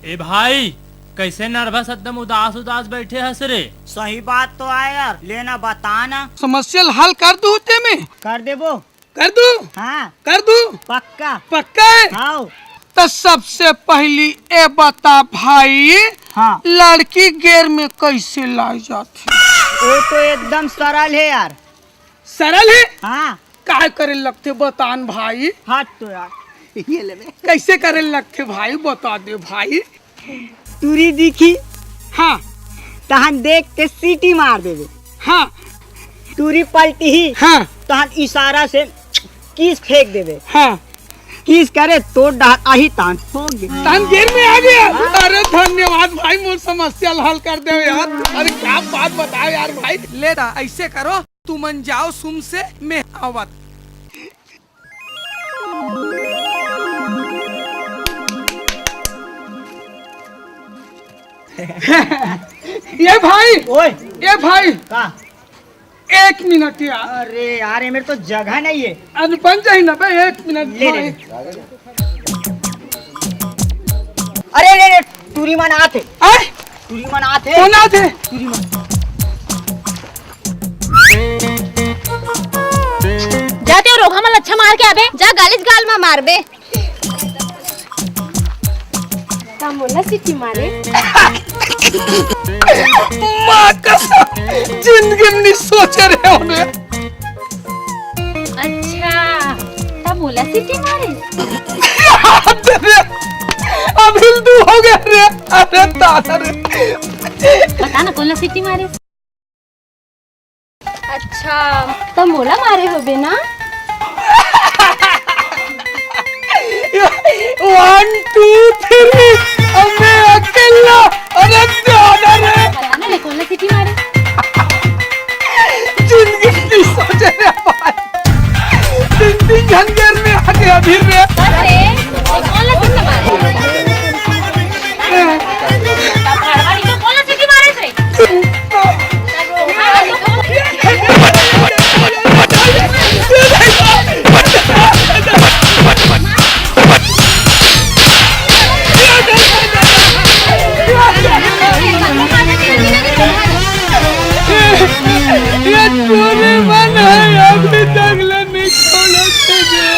ए भाई कैसे नर्वस एकदम उदास उदास बैठे हंस रे। सही बात तो है यार, लेना बताना। समस्या हल कर दूं ते में कर देबो। कर दूं? हाँ कर दूं? पक्का। पक्का है? हाँ तो सबसे पहली ए बता भाई, हाँ लड़की गेर में कैसे लाई जाती? वो तो एकदम सरल है यार। सरल है? हाँ काय करे लगते बतान भाई? हाँ तो यार ये ले कैसे करे लगते भाई बता दे भाई। तुरी दिखी, हाँ तहन देख के सीटी मार देवे। हाँ तुरी पलटी ही, हाँ तहन इशारा से किस फेंक देवे। हाँ किस करे तो डाही तान हो गया। तान गेर में आ गया। अरे धन्यवाद भाई, मुझ समस्या हल कर दे यार। अरे क्या बात बताओ यार भाई। ले दा ऐसे करो, तुम जाओ सुम से मैं आवत। ये भाई, ओए ये भाई का? 1 मिनट यार। अरे यार ये मेरे तो जगह नहीं है। आज बन जाए ना भाई, 1 मिनट ले भाई। अरे रे रे तुरी मन आते, आए तुरी मन आते, कौन आते? तुरी मन। जाते हो रोगा मन अच्छा मार के आबे, जा गालिस गाल में मार बे। मोला सिटी मारे माँ कसम, जिंदगी में नहीं सोचे रहे होने। अच्छा तब मोला सिटी मारे। अब हिंदू हो गया रे। अरे दादा रे, बता ना कौन सिटी मारे। अच्छा तब मोला मारे होबे ना। 1 2 3 अब मैं अकेला। अरे दादा रे, बता ना ले कौन सिटी मारे। जिंदगी में नहीं सोचे रहे भाई। 3 झंझर में आ गया अभी रे। अरे कौन सिटी मारे। तब घरवाली को कौन सिटी मारे थे। ये चोरी मन है, अभी तक नहीं छोड़ा तुझे।